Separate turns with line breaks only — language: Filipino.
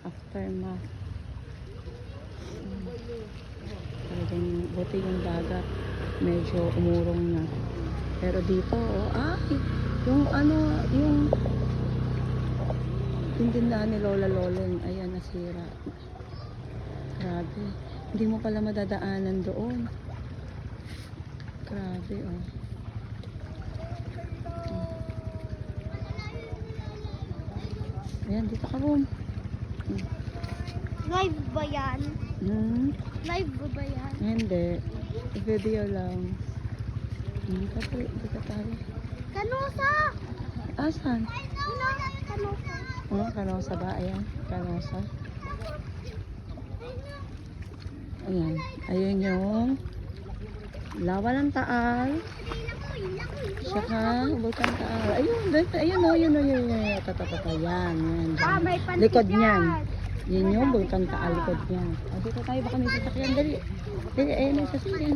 Aftermath. Talagang buti yung dagat. Medyo umurong na. Pero dito, yung yung tindahan ni Lola Lolen, ayan, nasira. Grabe. Hindi mo pala madadaanan doon. Grabe, oh. Ayan, dito ka, Boom.
Live ba yan? Live ba yan?
Hindi. Video lang. Dito tayo.
Kanosa!
Asan?
Kanosa.
Kanosa ba? Ayan, Kanosa. Ayan. Ayun yung Lawa ng Taal. Saka Bulkan Taal. Ayun. Tatapata. Yan.
May pantik
Likod
yan.
niyan. Yun yung Bulkan Taal. Likod niyan. Dito tayo. Baka may sasakyan. Dali. Ayun yung sasakyan.